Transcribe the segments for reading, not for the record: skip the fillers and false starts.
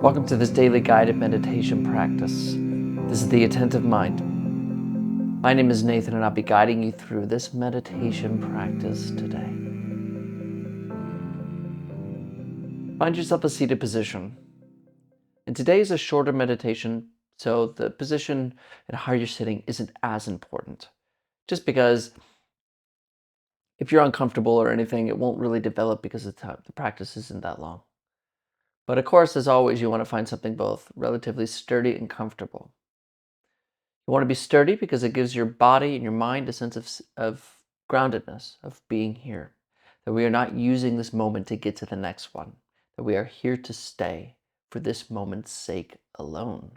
Welcome to this daily guided meditation practice. This is the Attentive Mind. My name is Nathan, and I'll be guiding you through this meditation practice today. Find yourself a seated position. And today is a shorter meditation, so the position and how you're sitting isn't as important. Just because if you're uncomfortable or anything, it won't really develop because the practice isn't that long. But of course, as always, you want to find something both relatively sturdy and comfortable. You want to be sturdy because it gives your body and your mind a sense of groundedness, of being here. That we are not using this moment to get to the next one. That we are here to stay for this moment's sake alone.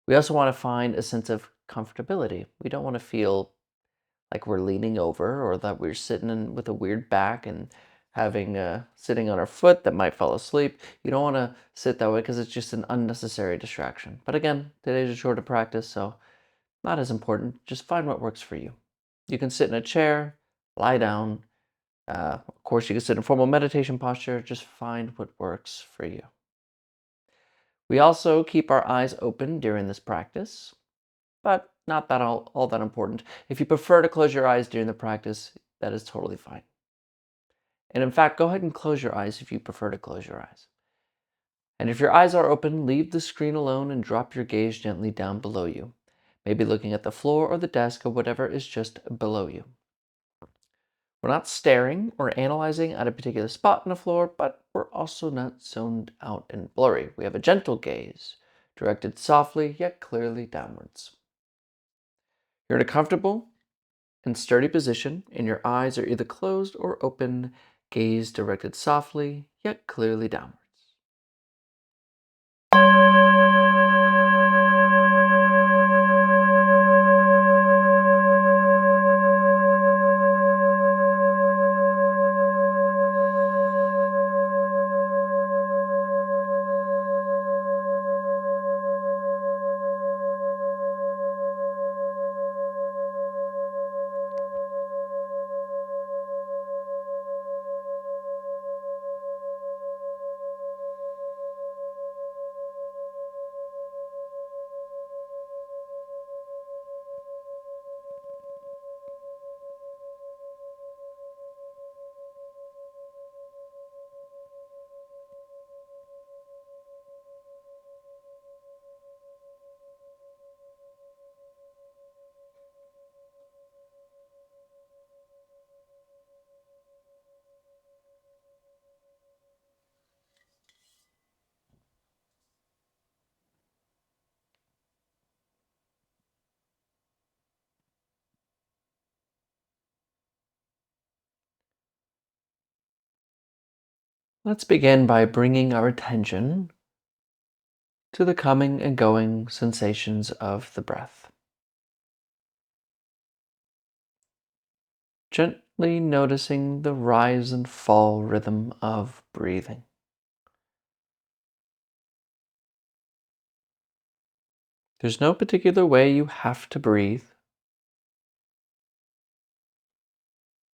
We also want to find a sense of comfortability. We don't want to feel like we're leaning over or that we're sitting with a weird back and having sitting on our foot that might fall asleep. You don't want to sit that way because it's just an unnecessary distraction. But again, today's a shorter practice, so not as important. Just find what works for you. You can sit in a chair, lie down. Of course, you can sit in formal meditation posture. Just find what works for you. We also keep our eyes open during this practice, but not that all that important. If you prefer to close your eyes during the practice, that is totally fine. And in fact, go ahead and close your eyes if you prefer to close your eyes. And if your eyes are open, leave the screen alone and drop your gaze gently down below you. Maybe looking at the floor or the desk or whatever is just below you. We're not staring or analyzing at a particular spot on the floor, but we're also not zoned out and blurry. We have a gentle gaze, directed softly yet clearly downwards. You're in a comfortable and sturdy position, and your eyes are either closed or open, gaze directed softly yet clearly downwards. Let's begin by bringing our attention to the coming and going sensations of the breath. Gently noticing the rise and fall rhythm of breathing. There's no particular way you have to breathe.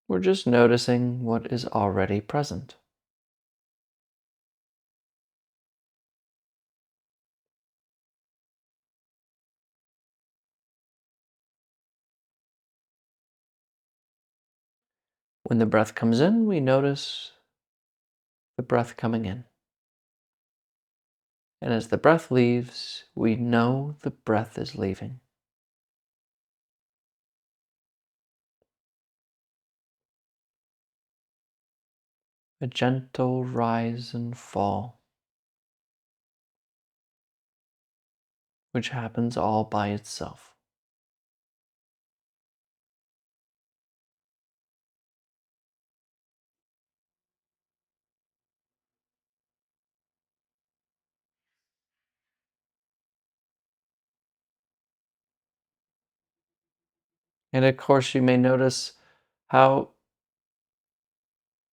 We're just noticing what is already present. When the breath comes in, we notice the breath coming in. And as the breath leaves, we know the breath is leaving. A gentle rise and fall, which happens all by itself. And of course, you may notice how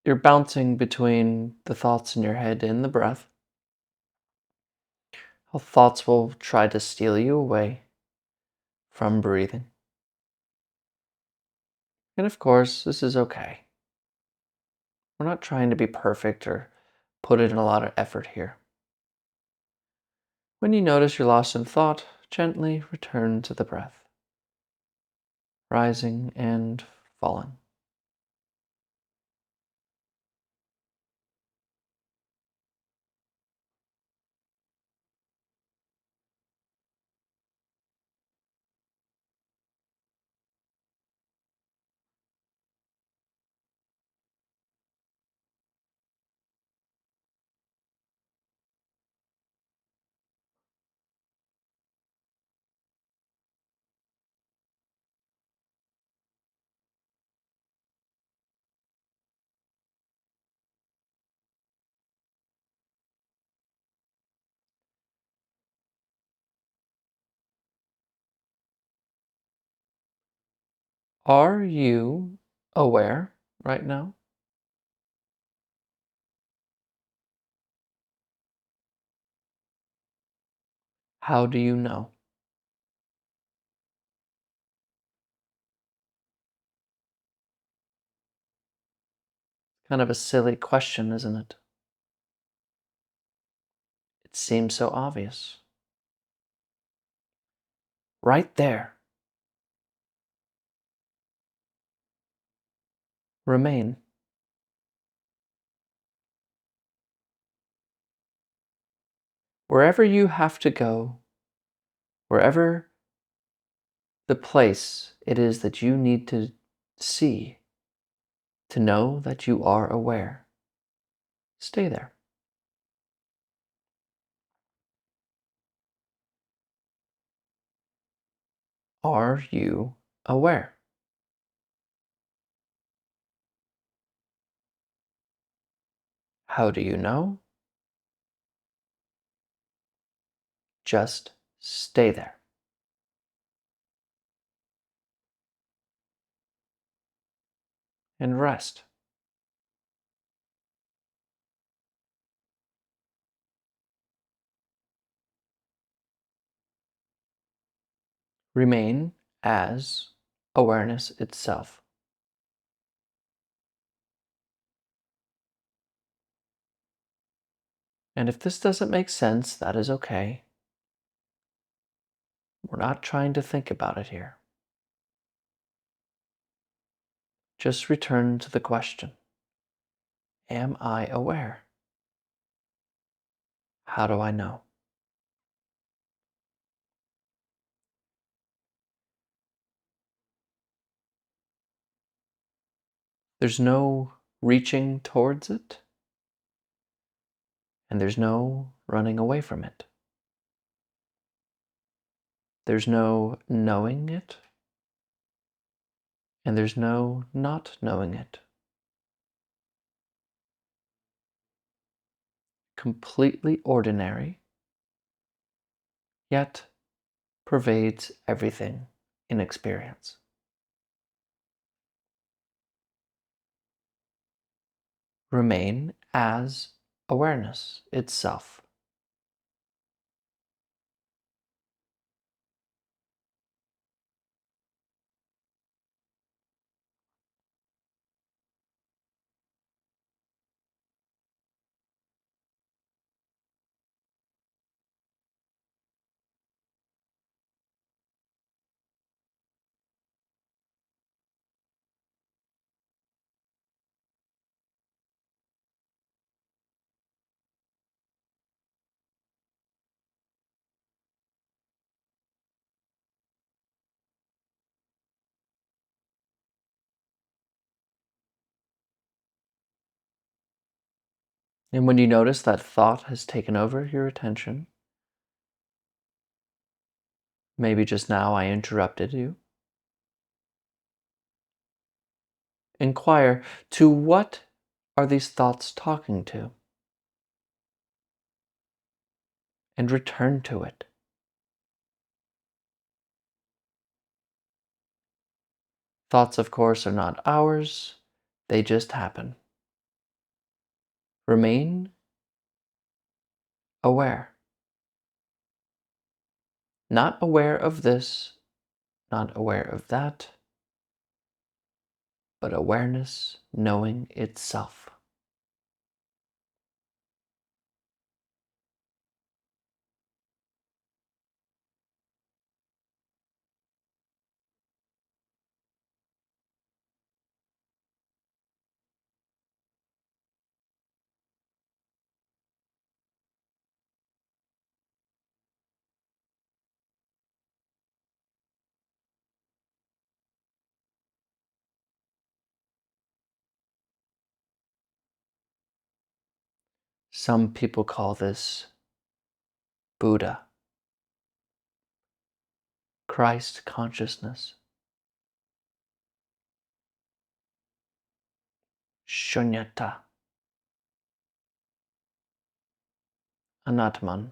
you're bouncing between the thoughts in your head and the breath. How thoughts will try to steal you away from breathing. And of course, this is okay. We're not trying to be perfect or put in a lot of effort here. When you notice you're lost in thought, gently return to the breath, rising and falling. Are you aware right now? How do you know? Kind of a silly question, isn't it? It seems so obvious. Right there. Remain. Wherever you have to go, wherever the place it is that you need to see to know that you are aware, stay there. Are you aware? How do you know? Just stay there and rest. Remain as awareness itself. And if this doesn't make sense, that is okay. We're not trying to think about it here. Just return to the question. Am I aware? How do I know? There's no reaching towards it, and there's no running away from it. There's no knowing it, and there's no not knowing it. Completely ordinary, yet pervades everything in experience. Remain as awareness itself. And when you notice that thought has taken over your attention, maybe just now I interrupted you, inquire, to what are these thoughts talking to? And return to it. Thoughts, of course, are not ours, they just happen. Remain aware. Not aware of this, not aware of that, but awareness knowing itself. Some people call this Buddha, Christ consciousness, Shunyata, Anatman,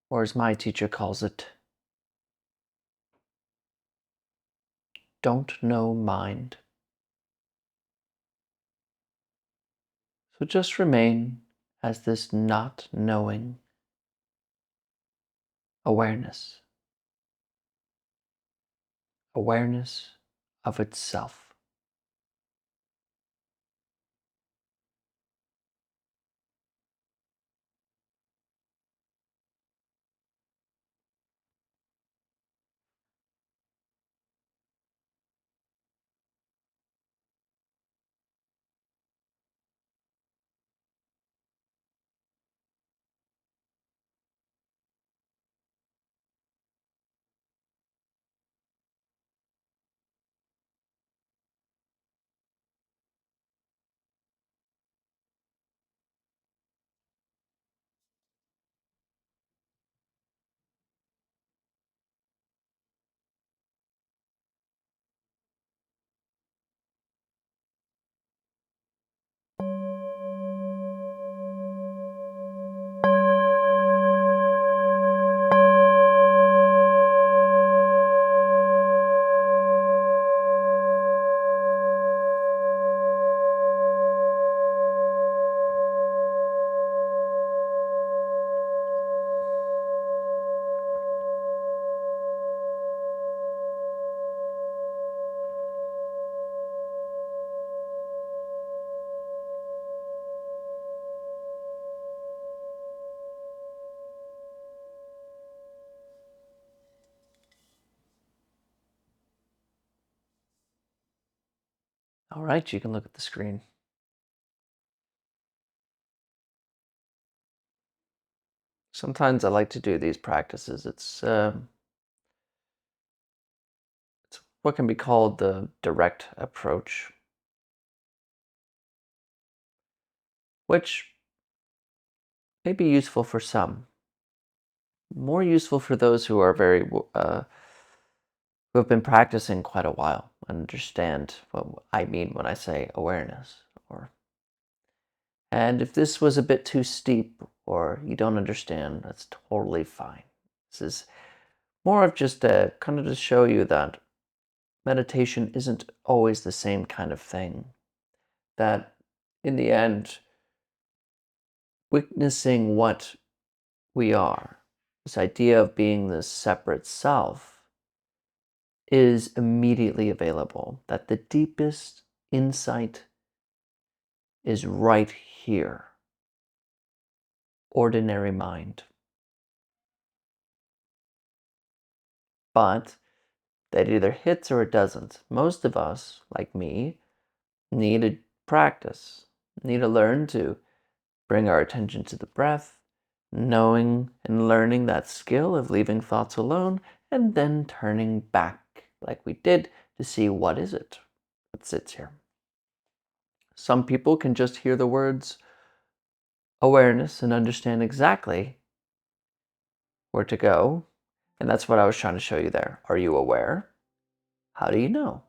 or as my teacher calls it, don't know mind. So just remain as this not knowing awareness, awareness of itself. All right, you can look at the screen. Sometimes I like to do these practices. It's what can be called the direct approach, which may be useful for some, more useful for those who are who have been practicing quite a while and understand what I mean when I say awareness. And if this was a bit too steep or you don't understand, that's totally fine. This is more of just a kind of to show you that meditation isn't always the same kind of thing. That in the end, witnessing what we are, this idea of being this separate self, is immediately available. That the deepest insight is right here. Ordinary mind. But that either hits or it doesn't. Most of us, like me, need to practice, need to learn to bring our attention to the breath, knowing and learning that skill of leaving thoughts alone and then turning back like we did to see what is it that sits here. Some people can just hear the words awareness and understand exactly where to go. And that's what I was trying to show you there. Are you aware? How do you know?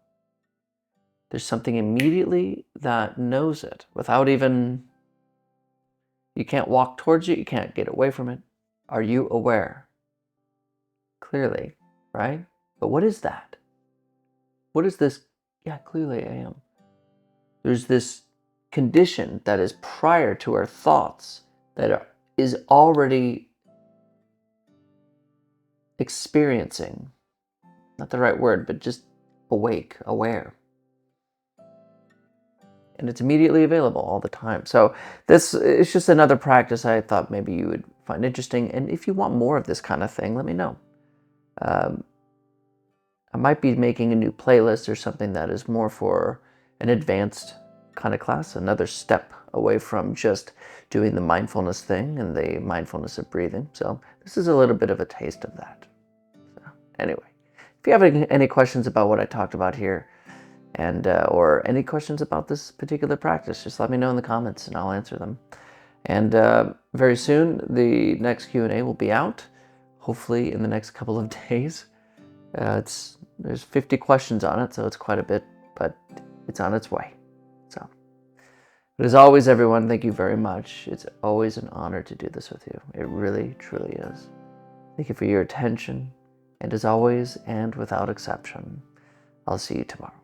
There's something immediately that knows it without even, you can't walk towards it, you can't get away from it. Are you aware? Clearly, right? But what is that? What is this? Yeah, clearly I am. There's this condition that is prior to our thoughts is already experiencing, not the right word, but just awake, aware. And it's immediately available all the time. So this is just another practice I thought maybe you would find interesting. And if you want more of this kind of thing, let me know. I might be making a new playlist or something that is more for an advanced kind of class, another step away from just doing the mindfulness thing and the mindfulness of breathing. So this is a little bit of a taste of that. So anyway, if you have any questions about what I talked about here, And or any questions about this particular practice, just let me know in the comments and I'll answer them. And very soon, the next Q&A will be out, hopefully in the next couple of days. There's 50 questions on it, so it's quite a bit, but it's on its way. But as always, everyone, thank you very much. It's always an honor to do this with you. It really, truly is. Thank you for your attention. And as always, and without exception, I'll see you tomorrow.